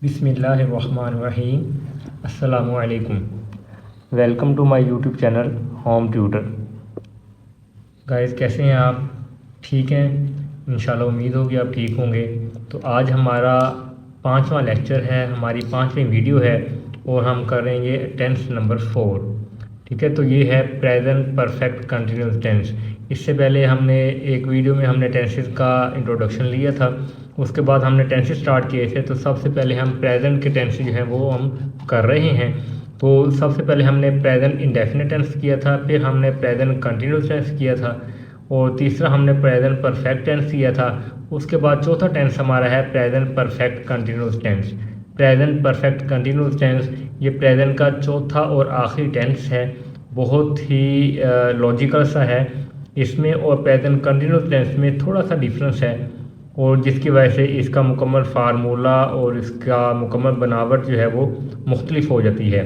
बिस्मिल्लाहिर्रहमानिर्रहीम। अस्सलामुअलैकुम। Welcome to my YouTube channel home tutor. Guys, कैसे हैं आप? ठीक हैं? इंशाल्लाह उम्मीद होगी आप ठीक होंगे। तो आज हमारा 5वां लेक्चर है, हमारी 5वीं वीडियो है और हम करेंगे टेंस नंबर 4। ठीक है, तो ये है प्रेजेंट परफेक्ट कंटिन्यूस टेंस। इससे पहले हमने एक वीडियो में हमने टेंसेस का इंट्रोडक्शन लिया था, उसके बाद हमने टेंसेस स्टार्ट किए थे। तो सबसे पहले हम प्रेजेंट के टेंस जो हैं वो हम कर रहे हैं। तो सबसे पहले हमने प्रेजेंट इंडेफिनिट टेंस किया था, फिर हमने प्रेजेंट कंटिन्यूस टेंस किया था और तीसरा हमने प्रेजेंट परफेक्ट टेंस किया था। उसके बाद चौथा टेंस हमारा है present perfect continuous tense. Present perfect continuous tense ये प्रेजेंट का चौथा और आखिरी टेंस है। बहुत ही लॉजिकल सा है इसमें और प्रेजेंट कंटिन्यूस टेंस में थोड़ा सा डिफरेंस है, और जिसकी वजह से इसका मुकम्मल फार्मूला और इसका मुकम्मल बनावट जो है वो मुख्तलिफ हो जाती है।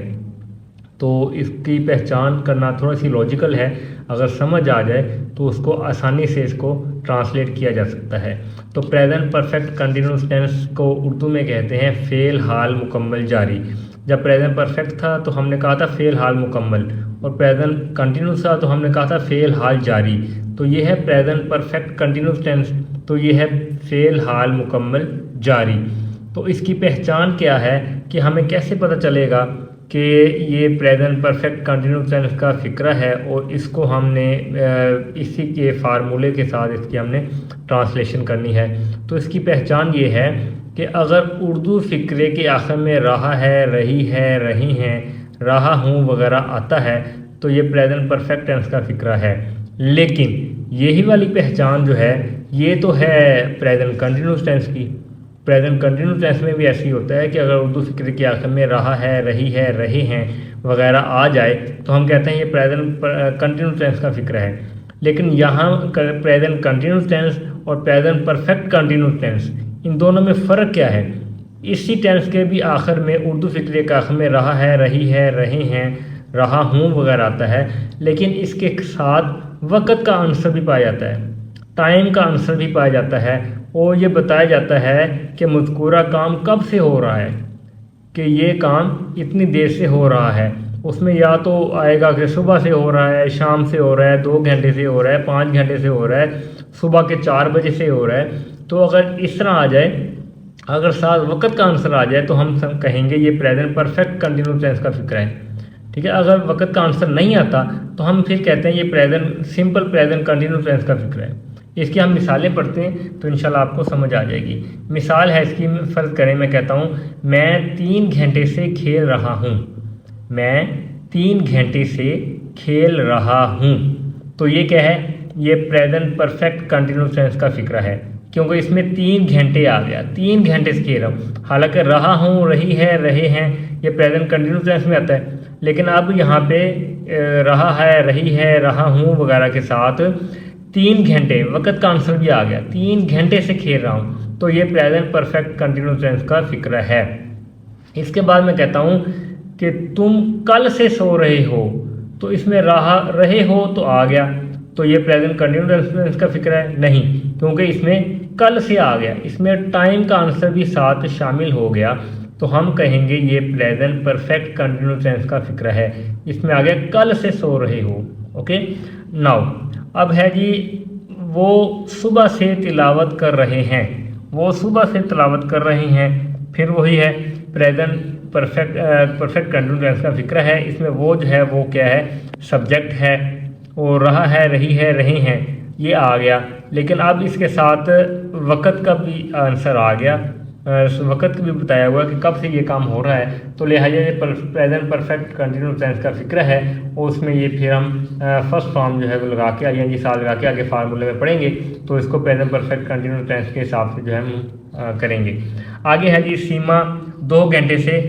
तो इसकी पहचान करना थोड़ा सी लॉजिकल है, अगर समझ आ जाए तो उसको आसानी से इसको ट्रांसलेट किया जा सकता है। तो प्रेजेंट परफेक्ट कंटिन्यूस टेंस को उर्दू में कहते हैं फ़ेल हाल मुकम्मल जारी। जब प्रेजेंट परफेक्ट था तो हमने कहा था फ़ेल हाल मुकम्मल, और प्रेजेंट कंटिन्यूस था तो हमने कहा था फ़ेल हाल जारी। तो ये है प्रेजेंट परफेक्ट कंटिन्यूस टेंस, तो ये है फ़ेल हाल मुकम्मल जारी। तो इसकी पहचान क्या है कि हमें कैसे पता चलेगा कि ये प्रेजेंट परफेक्ट कंटिन्यूस टेंस का फ़िक्रा है, और इसको हमने इसी के फार्मूले के साथ इसकी हमने ट्रांसलेशन करनी है। तो इसकी पहचान ये है कि अगर उर्दू फ़िक्रे के आखिर में रहा है, रही है, रही हैं, रहा हूँ वगैरह आता है तो ये प्रेजेंट परफेक्ट टेंस का फ़िक्रा है। लेकिन यही वाली पहचान जो है ये तो है प्रेजेंट कंटिन्यूस टेंस की। प्रेजेंट कंटिन्यूस टेंस में भी ऐसे ही होता है कि अगर उर्दू फ़िक्र के आखिर में रहा है, रही है, रहे हैं वगैरह आ जाए तो हम कहते हैं ये प्रेजेंट कंटिन्यूस टेंस का फ़िक्र है। लेकिन यहाँ प्रेजेंट कंटिन्यूस टेंस और प्रेजेंट परफेक्ट कंटिन्यूस टेंस, इन दोनों में फ़र्क क्या है? इसी टेंस के भी आखिर में उर्दू फ़िक्र के आखिर में रहा है, रही है, रहे हैं, रहा हूँ वगैरह आता है, लेकिन इसके साथ वक़्त का आंसर भी पाया जाता है, टाइम का आंसर भी पाया जाता है, और ये बताया जाता है कि मज़कूरा काम कब से हो रहा है, कि ये काम इतनी देर से हो रहा है। उसमें या तो आएगा कि सुबह से हो रहा है, शाम से हो रहा है, 2 घंटे से हो रहा है, 5 घंटे से हो रहा है, सुबह के 4 बजे से हो रहा है। तो अगर इस तरह आ जाए, अगर साथ वक़्त का आंसर आ जाए तो हम कहेंगे ये प्रेजेंट परफेक्ट कंटिन्यूस टेंस का फ़िक्र है। ठीक है, अगर वक़्त का आंसर नहीं आता तो हम फिर कहते हैं ये present simple present continuous tense का फ़िक्र है। इसकी हम मिसालें पढ़ते हैं तो इंशाल्लाह आपको समझ आ जाएगी। मिसाल है इसकी, फ़र्ज़ करें मैं कहता हूँ मैं 3 घंटे से खेल रहा हूँ। मैं 3 घंटे से खेल रहा हूँ। तो ये क्या है? ये प्रेजेंट परफेक्ट कंटिन्यूस टेंस का फ़िक्र है, क्योंकि इसमें 3 घंटे आ गया, 3 घंटे से खेल रहा हूँ। हालांकि रहा हूँ, रही है, रहे हैं ये प्रेजेंट कंटिन्यूस टेंस में आता है, लेकिन अब यहाँ पे रहा है, रही है, रहा हूँ वगैरह के साथ 3 घंटे वक़्त का आंसर भी आ गया, 3 घंटे से खेल रहा हूँ। तो ये प्रेजेंट परफेक्ट कंटिन्यूस टेंस का फ़िक्र है। इसके बाद मैं कहता हूँ कि तुम कल से सो रहे हो, तो इसमें रहे हो तो आ गया, तो ये प्रेजेंट कंटिन्यूस टेंस का फ़िक्र है नहीं, क्योंकि इसमें कल से आ गया, इसमें टाइम का आंसर भी साथ शामिल हो गया। तो हम कहेंगे ये प्रेजेंट परफेक्ट कंटिन्यूस टेंस का फ़िक्र है। इसमें आ गया कल से सो रहे हो। ओके, नाउ अब है जी वो सुबह से तिलावत कर रहे हैं। वो सुबह से तिलावत कर रहे हैं, फिर वही है प्रेजेंट परफेक्ट कंटिन्यूस टेंस का फ़िक्र है। इसमें वो जो है वो क्या है? सब्जेक्ट है, और रहा है, रही है, रहे हैं ये आ गया, लेकिन अब इसके साथ वक़्त का भी आंसर आ गया, वक़्त भी बताया हुआ कि कब से ये काम हो रहा है। तो लिहाजा ये प्रेजेंट परफेक्ट कंटिन्यूस टेंस का फ़िक्र है, और उसमें ये फिर हम फर्स्ट फॉर्म जो है वो लगा के यानी साल लगा के आगे फार्मूले में पढ़ेंगे, तो इसको प्रेजेंट परफेक्ट कंटिन्यूस टेंस के हिसाब से जो है हम करेंगे। आगे है जी सीमा 2 घंटे से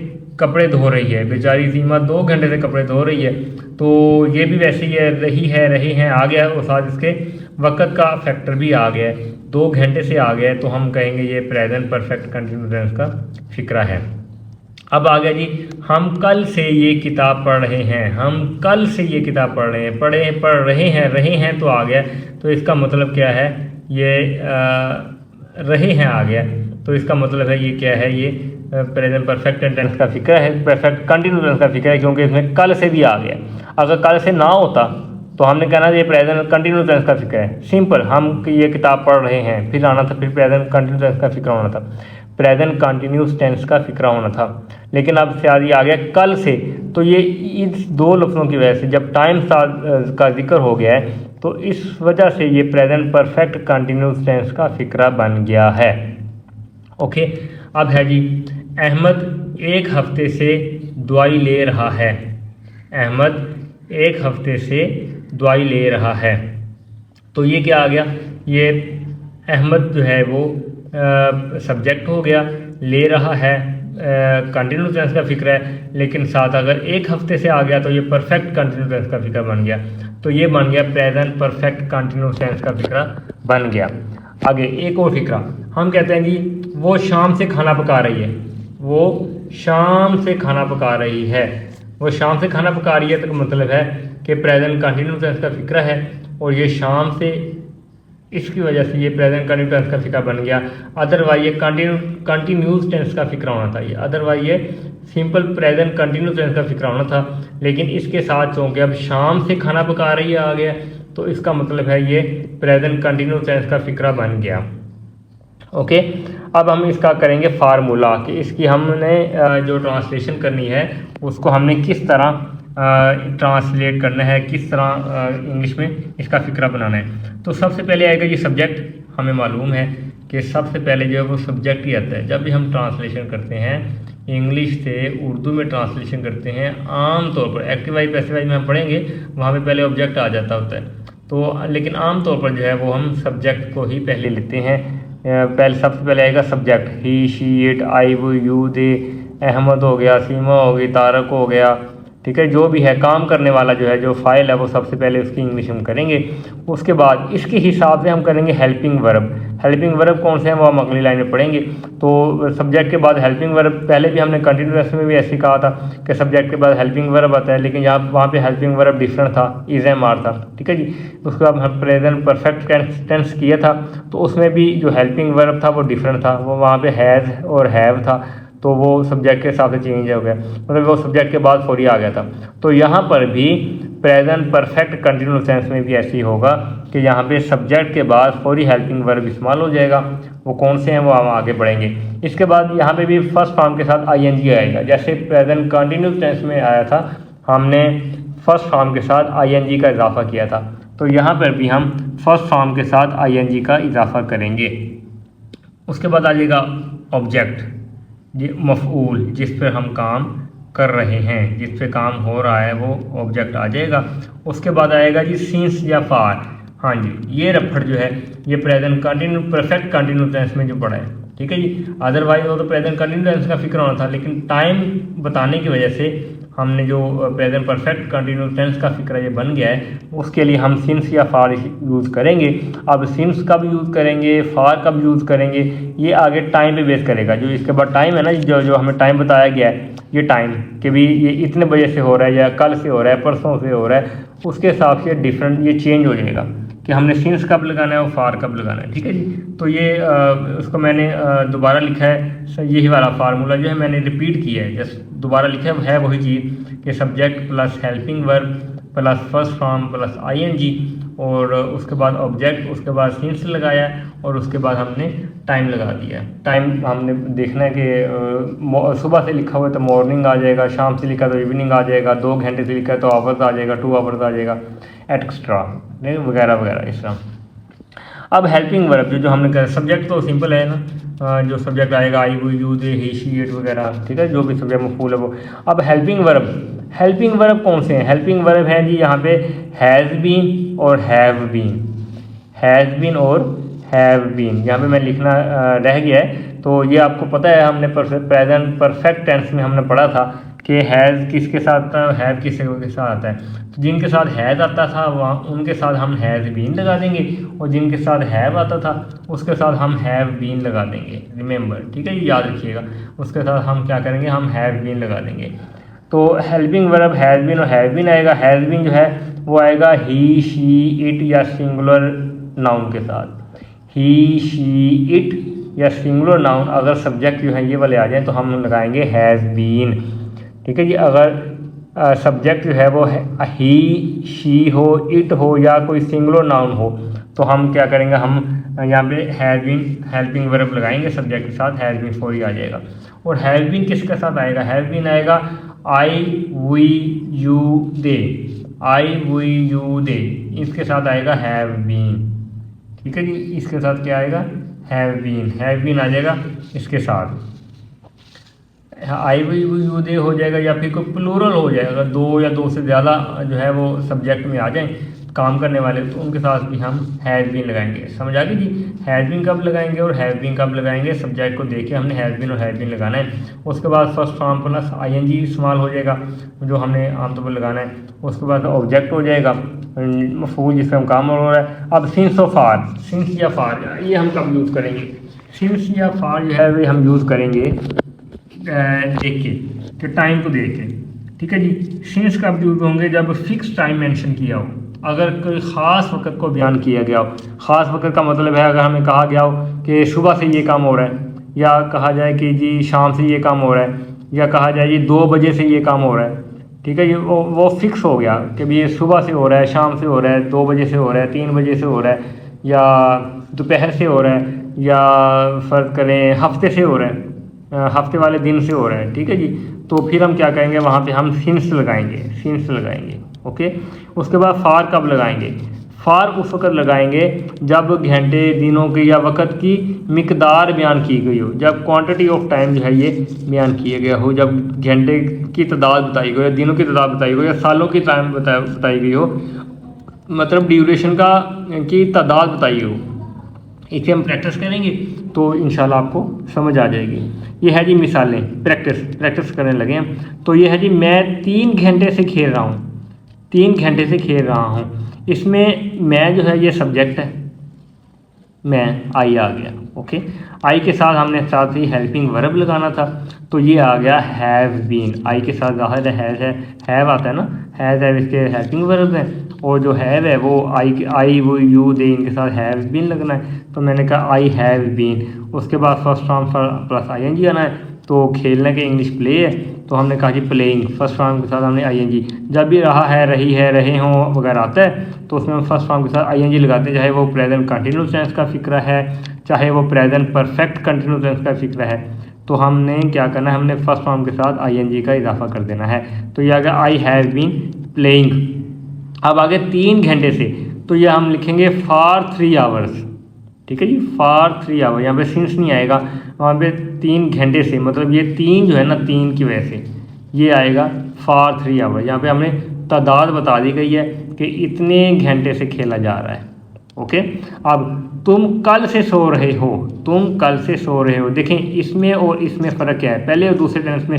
कपड़े धो रही है। बेचारी सीमा 2 घंटे से कपड़े धो रही है, तो ये भी वैसे ही है, रही है, रहे हैं आ गया, और साथ इसके वक़्त का फैक्टर भी आ गया, 2 घंटे से आ गया, तो हम कहेंगे ये प्रेजेंट परफेक्ट कंटिन्यूस टेंस का फ़िक्रा है। अब आ गया जी हम कल से ये किताब पढ़ रहे हैं। हम कल से ये किताब पढ़ रहे हैं, पढ़ रहे हैं, रहे हैं तो आ गया, तो इसका मतलब क्या है? ये रहे हैं आ गया। तो इसका मतलब है ये क्या है, ये प्रेजेंट परफेक्ट टेंस का फिक्र है, परफेक्ट कंटिन्यूस टेंस का फिक्र है, क्योंकि इसमें कल से भी आ गया। अगर कल से ना होता तो हमने कहना ये प्रेजेंट कंटिन्यूस टेंस का फिक्र है। सिंपल, हम ये किताब पढ़ रहे हैं, फिर आना था, फिर प्रेजेंट कंटिन्यूस टेंस का फिक्र होना था, प्रेजेंट कंटिन्यूस टेंस का फिक्र होना था। लेकिन अब से आ गया कल से, तो ये इस दो लफ्ज़ों की वजह से जब टाइम का जिक्र हो गया है तो इस वजह से ये प्रेजेंट परफेक्ट कंटिन्यूस टेंस का फिक्रा बन गया है। ओके, अब है जी, अहमद एक हफ्ते से दवाई ले रहा है। अहमद एक हफ्ते से दवाई ले रहा है, तो ये क्या आ गया, ये अहमद जो है वो सब्जेक्ट हो गया, ले रहा है कंटिन्यूस टेंस का फिक्र है, लेकिन साथ अगर एक हफ्ते से आ गया तो ये परफेक्ट कंटिन्यूस टेंस का फिक्र बन गया। तो ये बन गया प्रेजेंट परफेक्ट कंटिन्यूस टेंस का फिक्र बन गया। आगे एक और फिक्रा, हम कहते हैं जी वो शाम से खाना पका रही है। वो शाम से खाना पका रही है। वो शाम से खाना पका रही है तो मतलब है कि प्रेजेंट कंटिन्यूस टेंस का फिक्र है, और ये शाम से, इसकी वजह से ये प्रेजेंट कंटिन्यूस टेंस का फिक्र बन गया। अदरवाइज ये कंटिन्यूस टेंस का फिक्र होना था, ये अदरवाइज ये सिंपल प्रेजेंट कंटिन्यूस टेंस का फिक्र होना था, लेकिन इसके साथ चूँकि अब शाम से खाना पका रही है आ गया, तो इसका मतलब है ये प्रेजेंट कंटिन्यूस टेंस का फिक्रा बन गया। ओके, अब हम इसका करेंगे फार्मूला कि इसकी हमने जो ट्रांसलेशन करनी है उसको हमने किस तरह ट्रांसलेट करना है, किस तरह इंग्लिश में इसका फिक्रा बनाना है। तो सबसे पहले आएगा ये सब्जेक्ट। हमें मालूम है कि सबसे पहले जो है वो सब्जेक्ट ही आता है। जब भी हम ट्रांसलेशन करते हैं इंग्लिश से उर्दू में ट्रांसलेशन करते हैं, आम तौर पर एक्टिव वाइज पैसिव वाइज में हम पढ़ेंगे, वहाँ पे पहले ऑब्जेक्ट आ जाता होता है, तो लेकिन आम तौर पर जो है वो हम सब्जेक्ट को ही पहले लेते हैं। सबसे पहले आएगा सब्जेक्ट, ही, शी, इट, आई, वो, यू, दे, अहमद हो गया, सीमा हो गई, तारक हो गया, ठीक है, जो भी है काम करने वाला जो है, जो फाइल है, वो सबसे पहले उसकी इंग्लिश हम करेंगे। उसके बाद इसके हिसाब से हम करेंगे हेल्पिंग वर्ब। हेल्पिंग वर्ब कौन से हैं वो हम अगली लाइन में पढ़ेंगे। तो सब्जेक्ट के बाद हेल्पिंग वर्ब, पहले भी हमने कंटिन्यूस में भी ऐसे कहा था कि सब्जेक्ट के बाद हेल्पिंग वर्ब आता है, लेकिन यहाँ वहाँ पे हेल्पिंग वर्ब डिफरेंट था, इज एम आर था, ठीक है जी। उसके बाद हम प्रेजेंट परफेक्ट टेंस किया था, तो उसमें भी जो हेल्पिंग वर्ब था वो डिफरेंट था, वो वहाँ पे हैज़ और हैव था, तो वो सब्जेक्ट के हिसाब से चेंज हो गया, मतलब वो सब्जेक्ट के बाद फौरी आ गया था। तो यहाँ पर भी प्रेजेंट परफेक्ट कंटिन्यूस टेंस में भी ऐसे ही होगा कि यहाँ पे सब्जेक्ट के बाद फौरी हेल्पिंग वर्ब इस्तेमाल हो जाएगा। वो कौन से हैं वो हम आगे बढ़ेंगे। इसके बाद यहाँ पे भी फर्स्ट फॉर्म के साथ आईएनजी आएगा, जैसे प्रेजेंट कंटिन्यूस टेंस में आया था, हमने फर्स्ट फॉर्म के साथ आईएनजी का इजाफा किया था, तो यहाँ पर भी हम फर्स्ट फॉर्म के साथ आईएनजी का इजाफा करेंगे। उसके बाद आ जाएगा ऑब्जेक्ट, ये मफ़ऊल, जिस पर हम काम कर रहे हैं, जिस पे काम हो रहा है, वो ऑब्जेक्ट आ जाएगा। उसके बाद आएगा जी सिंस या फार। हाँ जी, ये रफड़ जो है ये present continue perfect continuous tense में जो पड़ा है, ठीक है जी। अदरवाइज वो तो प्रेजेंट कंटिन्यूस टेंस का फिक्र होना था, लेकिन टाइम बताने की वजह से हमने जो प्रेजेंट परफेक्ट कंटिन्यूस टेंस का फिक्र ये बन गया है, उसके लिए हम सिंस या फार यूज़ करेंगे। अब सिंस कब यूज़ करेंगे, फार कब यूज़ करेंगे, ये आगे टाइम पे बेस करेगा। जो इसके बाद टाइम है ना, जो हमें टाइम बताया गया है, ये टाइम कि भी ये इतने बजे से हो रहा है, या कल से हो रहा है, परसों से हो रहा है, उसके हिसाब से डिफरेंट ये चेंज हो जाएगा कि हमने सिंस कब लगाना है और फार कब लगाना है, ठीक है जी। तो ये उसको मैंने दोबारा लिखा है, यही वाला फार्मूला जो है मैंने रिपीट किया है, जस्ट दोबारा लिखा है वही चीज़ कि subject plus helping verb plus first form plus ING, और उसके बाद ऑब्जेक्ट, उसके बाद सिंस लगाया, और उसके बाद हमने टाइम लगा दिया। टाइम हमने देखना है कि सुबह से लिखा हुआ है तो मॉर्निंग आ जाएगा, शाम से लिखा तो इवनिंग आ जाएगा, 2 घंटे से लिखा है तो आवर्स आ जाएगा, 2 आवर्स आ जाएगा, एक्स्ट्रा वगैरह वगैरह इस तरह। अब हेल्पिंग वर्ब जो हमने कहा, सब्जेक्ट तो सिंपल है ना, जो सब्जेक्ट आएगा आई, वो, you, they, he, she, it वगैरह, ठीक है, जो भी सब्जेक्ट मफूल है वो। अब हेल्पिंग वर्ब कौन से हैं? हेल्पिंग वर्ब हैं जी यहाँ पे हैज़ बीन और हैव बीन, हैज़ बीन और हैव बीन। यहाँ पे मैं लिखना रह गया है, तो ये आपको पता है, हमने प्रेजेंट परफेक्ट टेंस में हमने पढ़ा था कि हैज़ किसके साथ आता है, हैव किसके साथ आता है। तो जिनके साथ हैज़ आता था वहाँ उनके साथ हम हैज़ बीन लगा देंगे, और जिनके साथ हैव आता था उसके साथ हम हैव बीन लगा देंगे। रिमेंबर, ठीक है, ये याद रखिएगा, उसके साथ हम क्या करेंगे, हम हैव बीन लगा देंगे। तो हेल्पिंग वर्ब हैज़ बीन और हैव बीन आएगा। हैज़ बीन जो है वो आएगा ही, शी, इट या सिंगुलर नाउन के साथ, ही, शी, इट या सिंगुलर नाउन अगर सब्जेक्ट जो है ये वाले आ जाएँ तो हम लगाएंगे हैज़ बीन। ठीक है जी। अगर सब्जेक्ट जो है वो ही शी हो, इट हो या कोई सिंगुलर नाउन हो तो हम क्या करेंगे, हम यहाँ पे हैज़ बीन हेल्पिंग वर्ब लगाएंगे सब्जेक्ट के साथ, हैज़ बीन फौरी आ जाएगा। और हैज़ बीन किसके साथ आएगा, हैज़ बीन आएगा I we you they, I we you they, इसके साथ आएगा हैव बीन। ठीक है जी। इसके साथ क्या आएगा, हैव बीन आ जाएगा इसके साथ, आई वी यू दे हो जाएगा या फिर कोई प्लूरल हो जाएगा, दो या दो से ज़्यादा जो है वो सब्जेक्ट में आ जाएं काम करने वाले तो उनके साथ भी हम हैज़ बीन लगाएंगे। समझ आ गई जी। हैज़ बीन कब लगाएंगे और हैज़ बीन कब लगाएंगे, सब्जेक्ट को देख के हमने हैज़ बीन और हैज़ बीन लगाना है। उसके बाद फर्स्ट फॉर्म प्लस आईएनजी इस्तेमाल हो जाएगा जो हमने आमतौर पर लगाना है। उसके बाद ऑब्जेक्ट हो जाएगा मफूल जिसका हम काम हो रहा है। अब सिंस और फार, सिंस या फार ये हम कब यूज़ करेंगे, सिंस या फार जो है वे हम यूज़ करेंगे देख के कि टाइम को देख के। ठीक है जी। सिंस कब यूज़ होंगे, जब फिक्स टाइम मेंशन किया हो, अगर कोई ख़ास वक्त को बयान किया गया हो। ख़ास वक्त का मतलब है अगर हमें कहा गया हो कि सुबह से ये काम हो रहा है, या कहा जाए कि जी शाम से ये काम हो रहा है, या कहा जाए जी 2 बजे से ये काम हो रहा है। ठीक है, ये वो फिक्स हो गया कि भाई ये सुबह से हो रहा है, शाम से हो रहा है, 2 बजे से हो रहा है, 3 बजे से हो रहा है, या दोपहर से हो रहा है, या फ़र्ज़ करें हफ्ते से हो रहा है, हफ्ते वाले दिन से हो रहा है। ठीक है जी। तो फिर हम क्या करेंगे, वहाँ पे हम सिंस लगाएंगे, सिंस लगाएंगे। ओके। उसके बाद फार कब लगाएंगे, फार उस वक़्त लगाएंगे जब घंटे, दिनों की या वक़्त की मिकदार बयान की गई हो, जब क्वांटिटी ऑफ टाइम जो है ये बयान किया गया हो, जब घंटे की तादाद बताई गई हो, या दिनों की तादाद बताई गई हो, या सालों की टाइम बताई गई हो, मतलब ड्यूरेशन की तादाद बताई हो। इसे हम प्रैक्टिस करेंगे तो इंशाल्लाह आपको समझ आ जाएगी। ये है जी मिसालें, प्रैक्टिस करने लगे हम। तो ये है जी, मैं 3 घंटे से खेल रहा हूँ, 3 घंटे से खेल रहा हूँ। इसमें मैं जो है ये सब्जेक्ट है, मैं आई आ गया। ओके। आई के साथ हमने साथ ही हेल्पिंग वर्ब लगाना था, तो ये आ गया हैव बीन। आई के साथ ज़ाहिर है हैव आता है ना, हैव इसके हेल्पिंग वर्ब है, और जो हैव है वो आई वो यू दे इनके साथ हैव बीन लगना है। तो मैंने कहा आई हैव बीन। उसके बाद फर्स्ट फॉर्म प्लस आईएनजी आना है। तो खेलने के इंग्लिश प्ले है, तो हमने कहा जी प्लेइंग, फर्स्ट फॉर्म के साथ हमने आईएनजी। जब भी रहा है, रही है, रहे हों वगैरह आता है तो उसमें हम फर्स्ट फॉर्म के साथ आईएनजी लगाते हैं, चाहे वो प्रेजेंट कंटिन्यूस टेंस का फिक्र है, चाहे वो प्रेजेंट परफेक्ट कंटिन्यूस टेंस का फिक्र है। तो हमने क्या करना है, हमने फर्स्ट फॉर्म के साथ आईएनजी का इजाफा कर देना है। तो ये आ गया आई हैव बीन प्लेइंग। अब आगे 3 घंटे से, तो ये हम लिखेंगे फॉर 3 आवर्स। ठीक है जी, फॉर 3 आवर, यहाँ पे सिंस नहीं आएगा, वहाँ पे 3 घंटे से, मतलब ये 3 जो है ना, 3 की वजह से ये आएगा फॉर 3 आवर। यहाँ पे हमने तादाद बता दी गई है कि इतने घंटे से खेला जा रहा है। ओके। अब तुम कल से सो रहे हो, तुम कल से सो रहे हो। देखें इसमें और इसमें फ़र्क क्या है, पहले और दूसरे टेंस में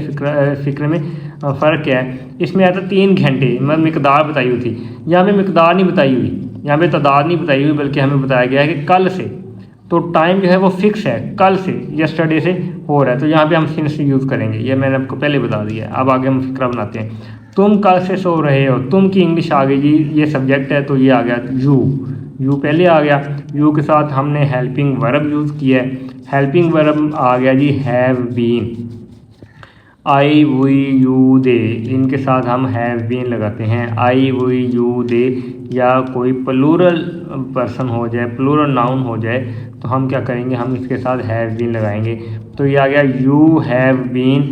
फिक्र में फ़र्क क्या है। इसमें आता 3 घंटे, मतलब मिकदार बताई हुई थी, यहाँ पे मिकदार नहीं बताई हुई, यहाँ पे तादाद नहीं बताई हुई, बल्कि हमें बताया गया है कि कल से। तो टाइम जो है वो फिक्स है, कल से, यस्टरडे से हो रहा है। तो यहाँ पे हम सिंस यूज़ करेंगे, ये मैंने आपको पहले बता दिया है। अब आगे हम फिक्रा बनाते हैं। तुम कल से सो रहे हो, तुम की इंग्लिश आ गई जी, ये सब्जेक्ट है तो ये आ गया यू पहले आ गया। यू के साथ हमने हेल्पिंग वर्ब यूज़ किया है, हेल्पिंग वर्ब आ गया जी have been. I we you they, इनके साथ हम हैव बीन लगाते हैं। आई वी यू दे, या कोई प्लूरल पर्सन हो जाए, प्लूरल नाउन हो जाए, तो हम क्या करेंगे, हम इसके साथ हैव बीन लगाएंगे। तो ये आ गया you have been,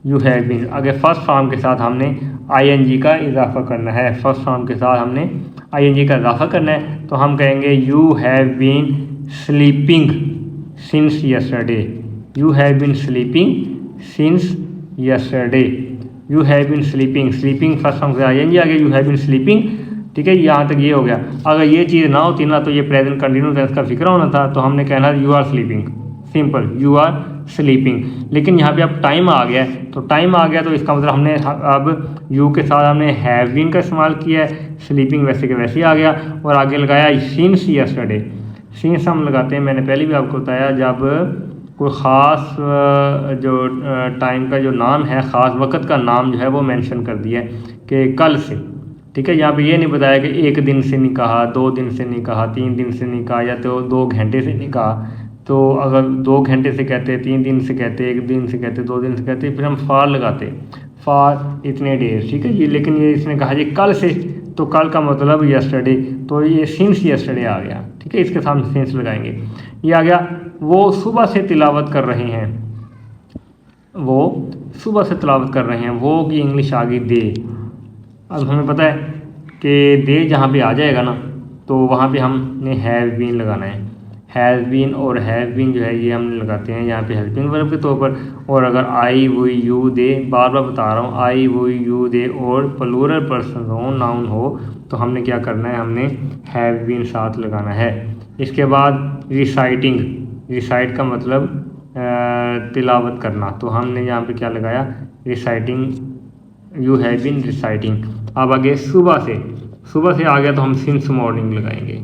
you have been. आगे फर्स्ट फॉर्म के साथ हमने आईएनजी का इजाफा करना है, फर्स्ट फॉर्म के साथ हमने आईएनजी का इजाफा करना है। तो हम कहेंगे you have been sleeping since yesterday, you have been sleeping since yesterday, you have been sleeping. Sleeping first form से आईएनजी आ गया, यू हैव बीन स्लीपिंग। ठीक है, यहाँ तक ये हो गया। अगर ये चीज़ ना होती ना, तो ये प्रेजेंट कंटिन्यूस टेंस का फिक्र होना था, तो हमने कहना you are sleeping, simple, you are sleeping. लेकिन यहाँ पे अब टाइम आ गया है, तो टाइम आ गया तो इसका मतलब हमने अब यू के साथ हमने हैव बीन का इस्तेमाल किया है, स्लीपिंग वैसे के वैसे ही आ गया, और आगे लगाया सिंस यस्टरडे। सिंस हम लगाते हैं, मैंने पहले भी आपको बताया, जब कोई ख़ास जो टाइम का जो नाम है, ख़ास वक्त का नाम जो है वो मेंशन कर दिया है कि कल से। ठीक है, यहाँ पे ये नहीं बताया कि 1 दिन से नहीं कहा, 2 दिन से नहीं कहा, 3 दिन से नहीं कहा, या तो 2 घंटे से नहीं कहा। तो अगर 2 घंटे से कहते, 3 दिन से कहते, 1 दिन से कहते, 2 दिन से कहते, फिर हम फार लगाते, फार इतने डेज, ठीक है जी। लेकिन ये इसने कहा जी कल से, तो कल का मतलब यस्टरडे, तो ये सिंस यस्टरडे आ गया, ठीक है। इसके सामने सिंस लगाएंगे। ये आ गया वो सुबह से तिलावत कर रहे हैं, वो सुबह से तिलावत कर रहे हैं, वो की इंग्लिश आ गई दे। अब हमें पता है कि दे जहाँ पे आ जाएगा ना, तो वहाँ पे हमने हैव बीन लगाना है। हैज़ बीन और हैव बीन जो है ये हम लगाते हैं यहाँ पे हेल्पिंग वर्ब के तौर पर। और अगर आई वो यू दे, बार बार बता रहा हूँ, आई वो यू दे और प्लूरल पर्सन हो, नाउन हो, तो हमने क्या करना है, हमने हैव बीन साथ लगाना है। इसके बाद रिसाइटिंग, रिसाइट का मतलब तिलावत करना, तो हमने यहाँ पे क्या लगाया, reciting, you have been reciting. अब आगे सुबह से, सुबह से आ गया तो हम सिंस मॉर्निंग लगाएंगे,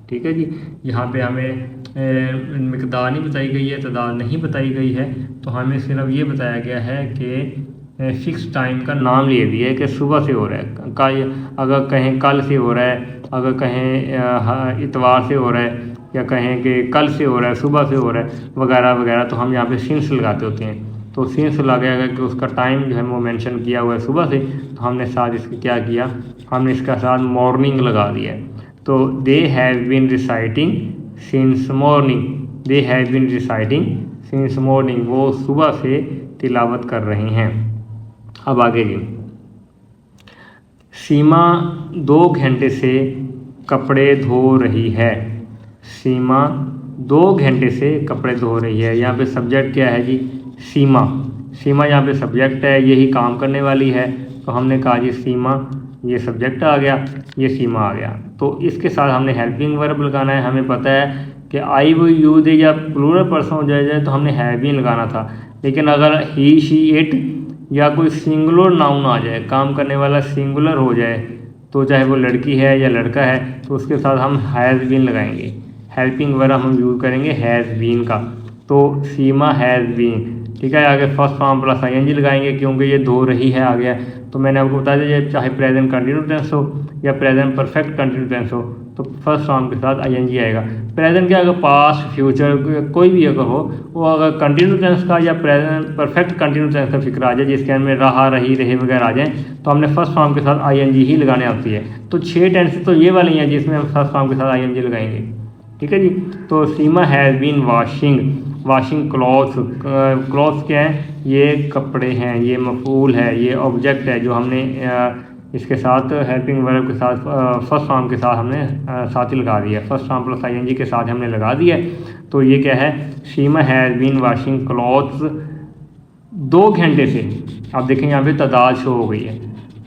ठीक है जी। यहाँ पे हमें मिकदार नहीं बताई गई है, तादाद नहीं बताई गई है, तो हमें सिर्फ ये बताया गया है कि फिक्स टाइम का नाम ले दिया है कि सुबह से हो रहा है का, अगर कहें कल से हो रहा है, अगर कहें इतवार से हो रहा है, या कहें कि कल से हो रहा है, सुबह से हो रहा है, वगैरह वगैरह, तो हम यहाँ पे सिंस लगाते होते हैं। तो सिंस लगेगा कि उसका टाइम जो है वो मेंशन किया हुआ है सुबह से, तो हमने साथ इसके क्या किया, हमने इसका साथ मॉर्निंग लगा दिया है। तो they have been reciting since morning, they have been reciting since morning, वो सुबह से तिलावत कर रहे हैं। अब आगे जी, सीमा 2 घंटे से कपड़े धो रही है, सीमा 2 घंटे से कपड़े धो रही है। यहाँ पे सब्जेक्ट क्या है जी, सीमा, सीमा यहाँ पे सब्जेक्ट है, यही काम करने वाली है, तो हमने कहा जी सीमा, ये सब्जेक्ट आ गया, ये सीमा आ गया। तो इसके साथ हमने हेल्पिंग वर्ब लगाना है। हमें पता है कि आई वो यू दे या प्लूरल पर्सन हो जाए तो हमने हैव बीन लगाना था, लेकिन अगर ही शी इट या कोई सिंगुलर नाउन आ जाए, काम करने वाला सिंगुलर हो जाए, तो चाहे वो लड़की है या लड़का है, तो उसके साथ हम हैज़ बीन लगाएंगे। हेल्पिंग वर्ब हम यूज़ करेंगे हैज़ बीन का, तो सीमा हैज़ बीन, ठीक है। आगे फर्स्ट फॉर्म प्लस आईएनजी लगाएंगे क्योंकि ये धो रही है आ गया। तो मैंने आपको बता दिया, चाहे प्रेजेंट कंटिन्यू टेंस हो या प्रेजेंट परफेक्ट कंटिन्यू टेंस हो, तो फर्स्ट फॉर्म के साथ आईएनजी आएगा। प्रेजेंट क्या, अगर पास्ट फ्यूचर कोई भी अगर हो, वो अगर कंटिन्यू टेंस का या प्रेजेंट परफेक्ट कंटिन्यू टेंस का फिक्र आ जाए, जिसके अंदर में रहा, रही, रहे वगैरह आ जाए, तो हमने फर्स्ट फॉर्म के साथ आईएनजी ही लगाने आती है। तो 6 टेंस तो ये वाले हैं जिसमें हम फर्स्ट फॉर्म के साथ आईएनजी लगाएंगे, ठीक है जी। तो Seema has been washing, washing clothes, clothes क्या है, ये कपड़े हैं, ये मफूल है, ये ऑब्जेक्ट है, जो हमने इसके साथ हेल्पिंग वर्ब के साथ फर्स्ट फॉर्म के साथ हमने साथ ही लगा दिया, फर्स्ट फॉर्म प्लस आईएनजी के साथ हमने लगा दिया। तो ये क्या है, Seema has been washing clothes 2 घंटे से। आप देखें यहाँ पे तादाद शो हो गई है,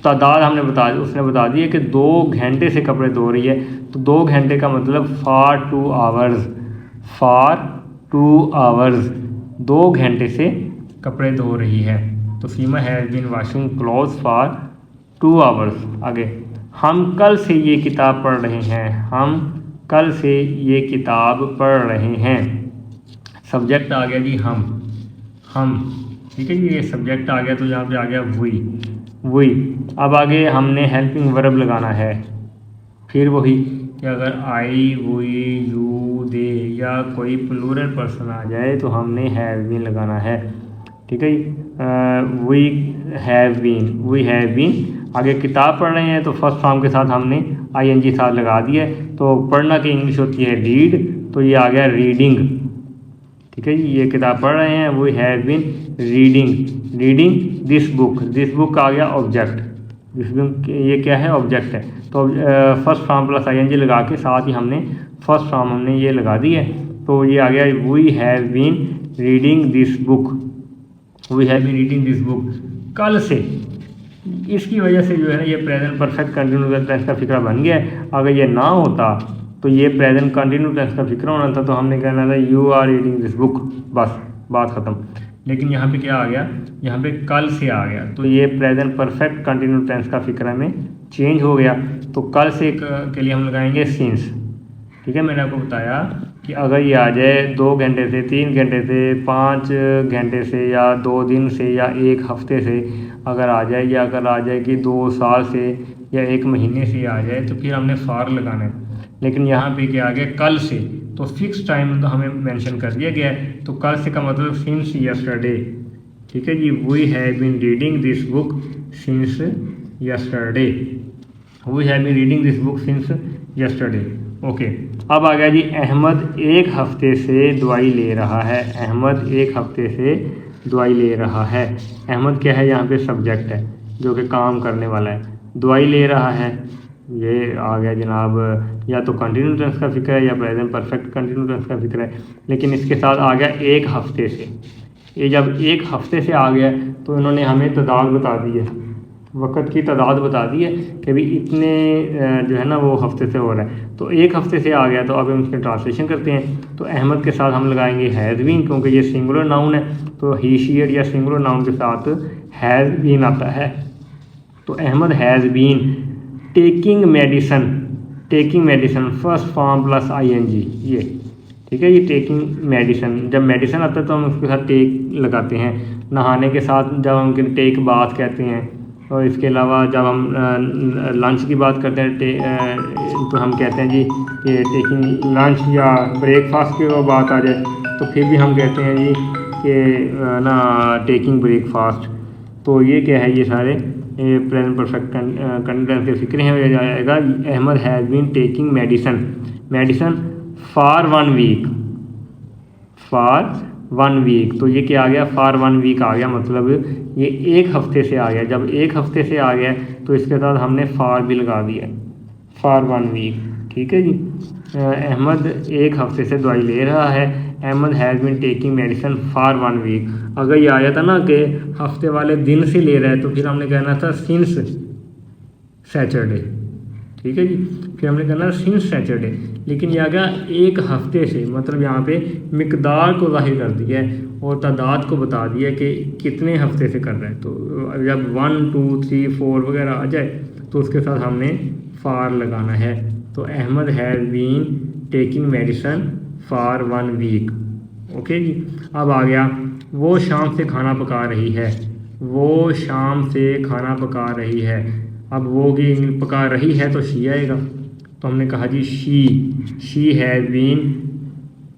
तादाद हमने उसने बता दी है कि 2 घंटे से कपड़े धो रही है। तो 2 घंटे का मतलब फॉर 2 आवर्स, फॉर 2 आवर्स, 2 घंटे से कपड़े धो रही है। तो Seema has been washing clothes for 2 hours. आगे, हम कल से ये किताब पढ़ रहे हैं, हम कल से ये किताब पढ़ रहे हैं। सब्जेक्ट आ गया जी हम, ठीक है जी, ये सब्जेक्ट आ गया, तो यहाँ पे आ गया वही। अब आगे हमने हेल्पिंग वर्ब लगाना है, फिर वही कि अगर आई वी यू दे या कोई प्लूरल पर्सन आ जाए तो हमने हैव बीन लगाना है, ठीक है जी। We have been. आगे किताब पढ़ रहे हैं तो फर्स्ट फॉर्म के साथ हमने आईएनजी साथ लगा दिया है। तो पढ़ना की इंग्लिश होती है रीड, तो ये आ गया रीडिंग, ठीक है जी। ये किताब पढ़ रहे हैं, we have been reading this book आ गया ऑब्जेक्ट, दिस बुक ये क्या है, ऑब्जेक्ट है। तो फर्स्ट फॉर्म प्लस आईएनजी लगा के साथ ही हमने फर्स्ट फॉर्म हमने ये लगा दी है। तो ये आ गया we have been reading this book, we have been reading this book कल से। इसकी वजह से जो है ना ये प्रेजेंट परफेक्ट कंटिन्यू टेंस का फिक्रा बन गया है। अगर ये ना होता तो ये प्रेजेंट कंटिन्यू टेंस का फिक्र होना था, तो हमने कहना था you are reading this book, बस बात ख़त्म। लेकिन यहाँ पे क्या आ गया, यहाँ पे कल से आ गया, तो ये प्रेजेंट परफेक्ट कंटिन्यू टेंस का फिक्र में चेंज हो गया। तो कल से के लिए हम लगाएंगे सिंस, ठीक है। मैंने आपको बताया कि अगर ये आ जाए 2 घंटे से, 3 घंटे से, 5 घंटे से, या 2 दिन से, या 1 हफ्ते से अगर आ जाए, या अगर आ जाए कि 2 साल से या 1 महीने से आ जाए, तो फिर हमने फार लगाना है। लेकिन यहाँ पे क्या आ गया, कल से, तो फिक्स टाइम तो हमें मेंशन कर दिया गया है, तो कल से का मतलब सिंस यस्टरडे। ठीक है जी, we have been reading this book since yesterday, we have been reading this book since yesterday. Okay, अब आ गया जी, अहमद एक हफ्ते से दवाई ले रहा है। अहमद एक हफ्ते से दवाई ले रहा है। अहमद क्या है, यहाँ पे सब्जेक्ट है जो कि काम करने वाला है। दवाई ले रहा है, ये आ गया जनाब, या तो कंटिन्यू टेंस का फिक्र है या प्रेजेंट परफेक्ट कंटिन्यू टेंस का फिक्र है, लेकिन इसके साथ आ गया एक हफ्ते से। ये जब एक हफ्ते से आ गया तो इन्होंने हमें तादाद बता दी है, वक़्त की तादाद बता दी है कि भाई इतने जो है ना वो हफ्ते से हो रहा है। तो एक हफ्ते से आ गया, तो अब हम इसके ट्रांसलेशन करते हैं। तो अहमद के साथ हम लगाएंगे हैज़ बीन, क्योंकि ये सिंगुलर नाउन है, तो ही शी इट या सिंगुलर नाउन के साथ हैज़ बीन आता है। तो Ahmad has been taking medicine, taking medicine first form plus ING, ये ठीक है। ये टेकिंग मेडिसन, जब मेडिसन आता है तो हम उसके साथ टेक लगाते हैं। नहाने के साथ जब हम टेक बाथ कहते हैं, और इसके अलावा जब हम लंच की बात करते हैं तो हम कहते हैं जी कि टेकिंग लंच, या ब्रेकफास्ट की बात आ जाए तो फिर भी हम कहते हैं जी कि ना टेकिंग ब्रेकफास्ट। तो ये क्या है, ये सारे प्रेजेंट परफेक्ट कंटेंस के फिक्र हैं। हो जाएगा Ahmad has been taking medicine, medicine for 1 week, for 1 week. तो ये क्या आ गया, फॉर 1 वीक आ गया, मतलब ये एक हफ्ते से आ गया। जब एक हफ्ते से आ गया तो इसके साथ हमने फॉर भी लगा दिया, फॉर 1 वीक। ठीक है जी, अहमद एक हफ्ते से दवाई ले रहा है। Ahmad has been taking medicine for 1 week. अगर ये आया था ना कि हफ्ते वाले दिन से ले रहा है, तो फिर हमने कहना था सिंस सैटरडे। ठीक है जी, फिर हमने कहना सिंस सैटरडे, लेकिन ये आ गया एक हफ्ते से, मतलब यहाँ पे मिकदार को ज़ाहिर कर दिया है और तादाद को बता दिया कि कितने हफ्ते से कर रहा है। तो जब 1 2 3 4 वगैरह आ जाए तो उसके साथ हमने फार लगाना है। तो Ahmad has been taking medicine for 1 week. Okay जी, अब आ गया वो शाम से खाना पका रही है, वो शाम से खाना पका रही है। अब वो की पका रही है तो शी आएगा, तो हमने कहा जी she has been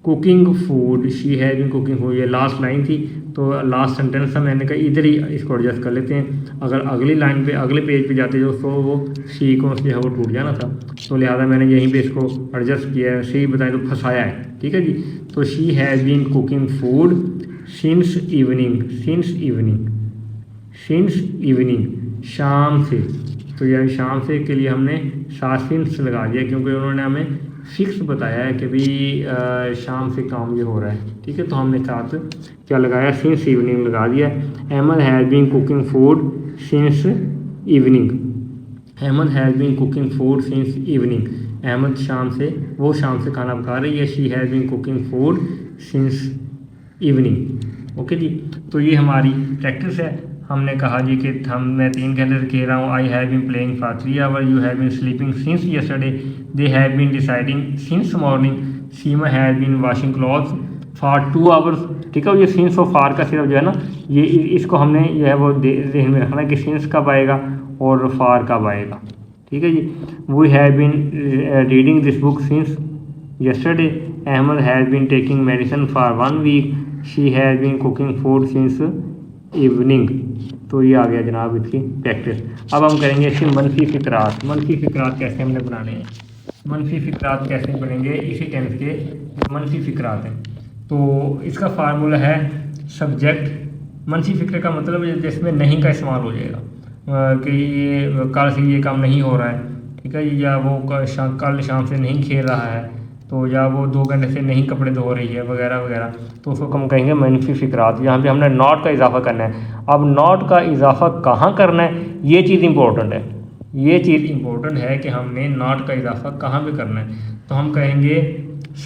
cooking food, she has been cooking food. ये लास्ट लाइन थी, तो लास्ट सेंटेंस था, मैंने कहा इधर ही इसको एडजस्ट कर लेते हैं। अगर अगली लाइन पे अगले पेज पे जाते जो तो वो शी को जो है वो टूट जाना था, तो लिहाजा मैंने यहीं पे इसको एडजस्ट किया है। शी बताएं तो फंसाया है। ठीक है जी, तो she has been cooking food since evening, since evening, since evening, शाम से। तो यह शाम से के लिए हमने सिंस लगा दिया, क्योंकि उन्होंने हमें फिक्स बताया है कि भाई शाम से काम ये हो रहा है। ठीक है, तो हमने साथ क्या लगाया, सिंस इवनिंग लगा दिया। Ahmed has been cooking food since evening, Ahmed has been cooking food since evening. Ahmed शाम से, वो शाम से खाना पका रही है। She has been cooking food since evening. Okay जी, तो ये हमारी प्रैक्टिस है। हमने कहा जी कि मैं 3 घंटे से कह रहा हूँ, I have been playing for 3 hour, you have been sleeping since yesterday, they have been deciding since morning, Seema has been washing clothes for 2 hours. ठीक है, ये सिंस और फार का सिर्फ जो है ना, ये इसको हमने जो है वो ध्यान में रखना कि सिंस कब आएगा और फार कब आएगा। ठीक है जी, we have been reading this book since yesterday, Ahmed has been taking medicine for 1 week, she has been cooking food since evening. तो ये आ गया जनाब इसकी प्रैक्टिस। अब हम करेंगे इसकी मनफी फ़िक्रात। मनफी फ़िक्रात कैसे हमने बनाने हैं, मनफी फ़िक्रात कैसे बनेंगे, इसी टेंस के मनफी फ़िक्रात हैं। तो इसका फार्मूला है सब्जेक्ट। मनफी फ़िक्र का मतलब जिसमें नहीं का इस्तेमाल हो जाएगा कि ये कल से ये काम नहीं हो रहा है। ठीक है, या वो कल शाम से नहीं खेल रहा है, तो या वो 2 घंटे से नहीं कपड़े धो रही है वगैरह वगैरह, तो उसको हम कहेंगे मनफी फ़िक्रात। यहाँ पे हमने नॉट का इजाफा करना है। अब नॉट का इजाफा कहाँ करना है, ये चीज़ इंपॉर्टेंट है। ये चीज़ इंपॉर्टेंट है कि हमने नॉट का इजाफा कहाँ पे करना है। तो हम कहेंगे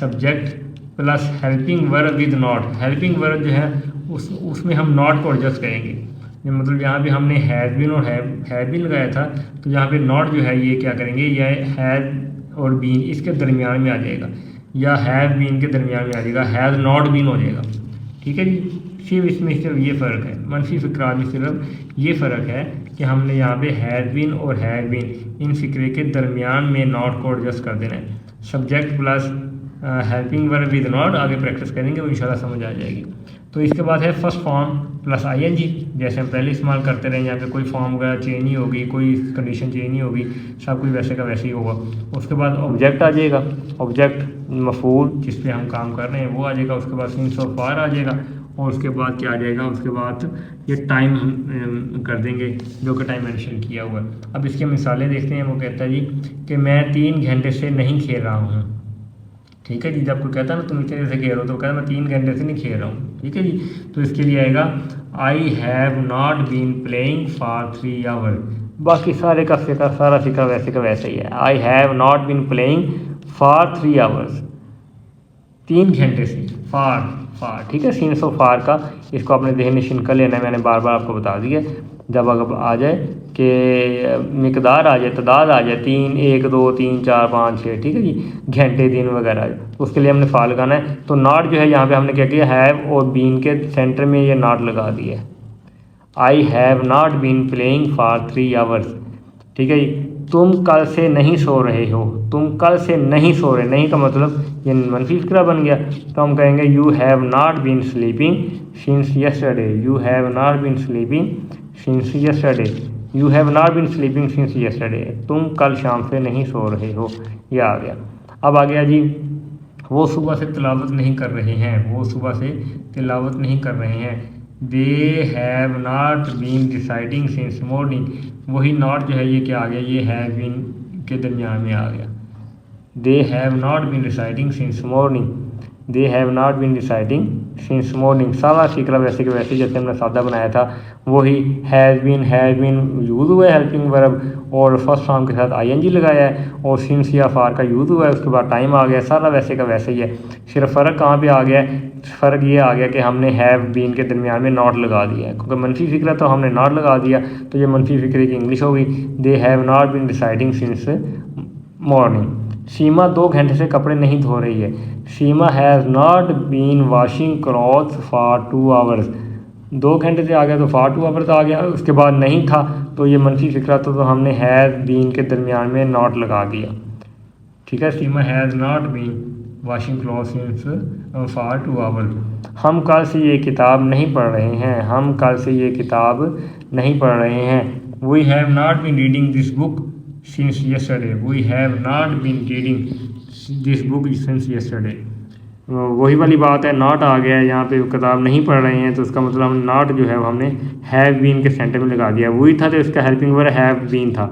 subject plus helping verb with not. Helping verb जो है उसमें हम नॉट को एडजस्ट करेंगे। मतलब यहाँ पे हमने हैज़ बीन और हैव बीन लगाया था, तो यहाँ पे नॉट जो है ये क्या करेंगे, यह हैज़ और बीन इसके दरमियान में आ जाएगा, या हैव बीन के दरमियान में आ जाएगा, हैज़ नॉट बीन हो जाएगा। ठीक है जी, सिर्फ इसमें सिर्फ ये फ़र्क है, मनफी फ़िक्रात में सिर्फ ये फ़र्क है कि हमने यहाँ पे हैज़ बीन और हैव बीन इन फ़िक्रे के दरमियान में नॉट को एडजस्ट कर देना है। Subject plus helping verb with not आगे प्रैक्टिस करेंगे वो इंशाल्लाह समझ आ जाएगी। तो इसके बाद है फर्स्ट फॉर्म प्लस आईएनजी, जैसे हम पहले इस्तेमाल करते रहे, यहाँ पे कोई फॉर्म वगैरह चेंज नहीं होगी, कोई कंडीशन चेंज नहीं होगी, सब कुछ वैसे का वैसे ही होगा। उसके बाद ऑब्जेक्ट आ जाएगा, ऑब्जेक्ट मफूल जिस पे हम काम कर रहे हैं वो आ जाएगा। उसके बाद सिंस ऑफ फार आ जाएगा और उसके बाद क्या आ जाएगा, उसके बाद ये टाइम हम कर देंगे जो कि टाइम मेंशन किया हुआ है। अब इसकी मिसालें देखते हैं। वो कहता है जी कि मैं 3 घंटे से नहीं खेल रहा हूँ। ठीक है जी, जब कोई कहता है ना तुम इतने देर से खेल रहे हो तो कहता है मैं 3 घंटे से नहीं खेल रहा हूँ। ठीक है जी, तो इसके लिए आएगा I have not been playing for 3 hour. बाकी सारे का सारा फिक्र वैसे का वैसे ही है। I have not been playing for 3 hours, 3 घंटे से, फार फार। ठीक है, सीन्स ऑफ फार का इसको अपने जहन नशीन कर लेना है, मैंने बार बार आपको बता दिया। जब अगर आ जाए कि मिकदार आ जाए, तादाद आ जाए 3, 1, 2, 3, 4, 5, 6, ठीक है जी, घंटे दिन वगैरह, उसके लिए हमने फार लगाना है। तो नॉट जो है यहाँ पे हमने क्या किया, हैव और बीन के सेंटर में ये नॉट लगा दिया है। I have not been playing for 3 hours. ठीक है जी, तुम कल से नहीं सो रहे हो, तुम कल से नहीं सो रहे, नहीं का मतलब ये मनफी फिक्रा बन गया। तो हम कहेंगे you have not been sleeping since yesterday, you have not been sleeping since yesterday, you have not been sleeping since yesterday, तुम कल शाम से नहीं सो रहे हो। ये आ गया। अब आ गया जी, वो सुबह से तिलावत नहीं कर रहे हैं, वो सुबह से तिलावत नहीं कर रहे हैं। They have not been deciding since morning, वही नॉट जो है ये क्या आ गया, ये हैव बीन के दरमियान में आ गया। They have not been deciding since morning, they have not been deciding since morning. सारा फिक्रा वैसे के वैसे जैसे हमने सादा बनाया था वही हैज़ बीन यूज़ हुआ है हेल्पिंग वर्ब और फर्स्ट फॉर्म के साथ आईएनजी लगाया है और सिंस या फार का यूज़ हुआ है, उसके बाद टाइम आ गया, सारा वैसे का वैसे ही है। सिर्फ फ़र्क कहाँ पे आ गया है, फ़र्क ये आ गया कि हमने हैव बीन के दरमियान में नॉट लगा दिया है, क्योंकि मनफी फिक्रा तो हमने नॉट लगा दिया तो ये मनफी फिक्रे की इंग्लिश होगी they have not been deciding since morning. Seema 2 घंटे से कपड़े नहीं धो रही है, Seema has not been washing clothes for 2 hours. 2 घंटे से आ गया तो फॉर 2 आवर्स आ गया, उसके बाद नहीं था तो ये मनफी फिक्रा तो हमने हैज़ बीन के दरमियान में नॉट लगा दिया। ठीक है, Seema has not been washing clothes since for 2 hours. हम कल से ये किताब नहीं पढ़ रहे हैं, हम कल से ये किताब नहीं पढ़ रहे हैं। We have not been reading this book since yesterday, we have not been reading this book since yesterday. वही वाली बात है, नॉट आ गया है यहाँ पे, किताब नहीं पढ़ रहे हैं तो उसका मतलब हम नॉट जो है वो हमने हैव बीन के सेंटर में लगा दिया। वही था तो इसका हेल्पिंग वर्ब हैव बीन था,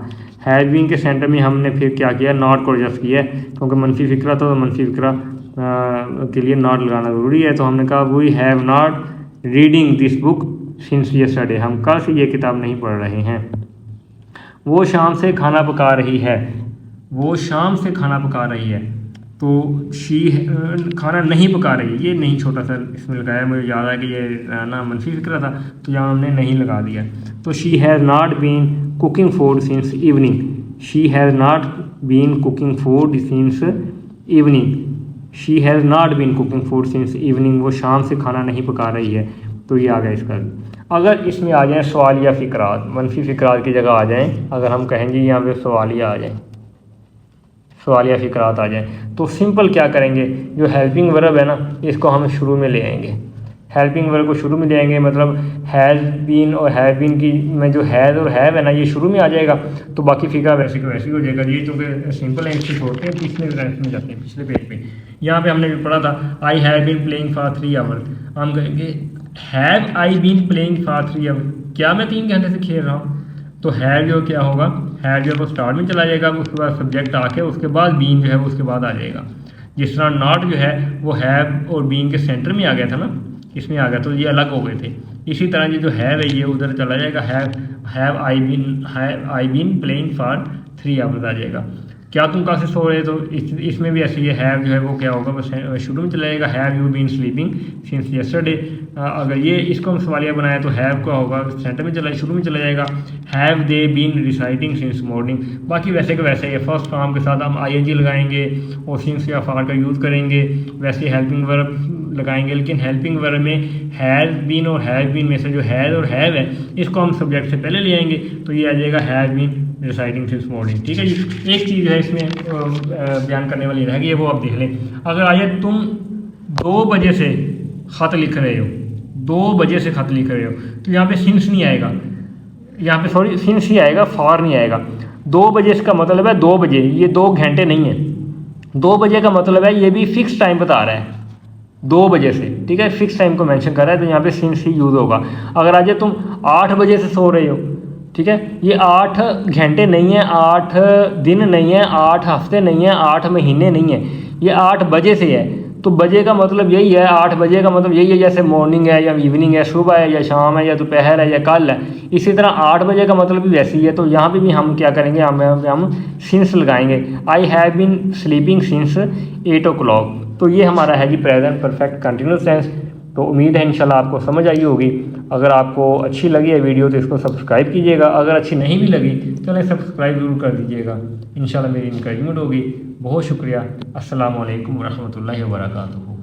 हैव बीन के सेंटर में हमने फिर क्या किया, नॉट को एडजस्ट किया क्योंकि मनफी फिक्रा तो मनफी फिक्रा के लिए नॉट लगाना ज़रूरी है। तो हमने कहा we have not reading this book since yesterday, हम कल से ये किताब नहीं पढ़ रहे हैं। वो शाम से खाना पका रही है, वो शाम से खाना पका रही है, तो शी खाना नहीं पका रही है, ये नहीं छोटा सा इसमें लगाया, मुझे याद है कि ये ना मनफी फिक्रा था तो यहाँ हमने नहीं लगा दिया। तो she has not been cooking food since evening, she has not been cooking food since evening, she has not been cooking food since evening, वो शाम से खाना नहीं पका रही है। तो ये आ गया इसका। अगर इसमें आ जाए सवालिया फ़िक्रात, मनफी फ़िक्रात की जगह आ जाएं, अगर हम कहेंगे यहाँ पे सवालिया आ जाए, सवालिया फ़िक्रात आ जाए, तो सिंपल क्या करेंगे, जो हेल्पिंग वर्ब है ना इसको हम शुरू में ले आएंगे, हेल्पिंग वर्ब को शुरू में ले आएंगे, मतलब हैज़ बीन और हैव बीन की में जो हैज़ और हैव है ना ये शुरू में आ जाएगा, तो बाकी फ़िक्रा वैसे को वैसे ही हो जाएगा। ये चूँकि सिंपल है इसको छोड़ते हैं, पिछले रेफरेंस में जाते हैं, पिछले पेज पे यहाँ पे हमने भी पढ़ा था I have been playing for 3 hours, हम कहेंगे have I been playing for 3 hours, क्या मैं 3 घंटे से खेल रहा हूँ, तो हैव जो क्या होगा, हैव जो है वो स्टार्ट में चला जाएगा, उसके बाद सब्जेक्ट आके उसके बाद बीन जो है वो उसके बाद आ जाएगा। जिस तरह नॉट जो है वो हैव और बीन के सेंटर में आ गया था ना, इसमें आ गया तो ये अलग हो गए थे। इसी तरह ये जो हैव है ये उधर चला जाएगा, have I been playing for 3 hours आ जाएगा। क्या तुम कहाँ से सो रहे, तो इसमें भी ऐसे ही हैव जो है वो क्या होगा, बस शुरू में चला जाएगा, have you been sleeping since yesterday. अगर ये इसको हम सवालिया बनाया तो हैव का होगा सेंटर में चला, शुरू में चला जाएगा, have they been reciting since morning. बाकी वैसे के वैसे ही फर्स्ट फॉर्म के साथ हम आईएनजी लगाएंगे और सिंस या फार का यूज़ करेंगे, वैसे हेल्पिंग वर्ब लगाएंगे। लेकिन हेल्पिंग वर्ब में हैज़ बीन और हैव बीन में से जो हैज़ और हैव है इसको हम सब्जेक्ट से पहले ले आएंगे, तो ये आ जाएगा have been reciting since morning. ठीक है जी, एक चीज़ है इसमें बयान करने वाली रह गई है, वो आप देख लें। अगर आज तुम 2 बजे से ख़त लिख रहे हो, 2 बजे से ख़त लिख रहे हो, तो यहाँ पे सिंस नहीं आएगा, यहाँ पे सॉरी सिंस ही आएगा, फॉर नहीं आएगा। 2 बजे इसका मतलब है 2 बजे, ये 2 घंटे नहीं है। 2 बजे का मतलब है ये भी फिक्स टाइम बता रहा है, 2 बजे से। ठीक है, फिक्स टाइम को मेंशन कर रहा है, तो यहाँ पे सिंस ही यूज़ होगा। अगर आज तुम 8 बजे से सो रहे हो, ठीक है, ये 8 घंटे नहीं है, 8 दिन नहीं है, 8 हफ्ते नहीं है, 8 महीने नहीं है, ये 8 बजे से है। तो बजे का मतलब यही है, 8 बजे का मतलब यही है, जैसे मॉर्निंग है या इवनिंग है, सुबह है या शाम है या दोपहर है या कल है, इसी तरह 8 बजे का मतलब भी वैसे ही है। तो यहाँ पे भी हम क्या करेंगे, हम सिंस लगाएंगे, I have been sleeping since 8 o'clock। तो ये हमारा है जी प्रेजेंट परफेक्ट कंटिन्यूस टेंस। तो उम्मीद है इंशाल्लाह आपको समझ आई होगी। अगर आपको अच्छी लगी है वीडियो तो इसको सब्सक्राइब कीजिएगा, अगर अच्छी नहीं भी लगी चलें सब्सक्राइब ज़रूर कर दीजिएगा, इंशाल्लाह मेरी इंकरेजमेंट होगी। बहुत शुक्रिया। अस्सलामु अलैकुम वरहमतुल्लाहि वबरकातुहू।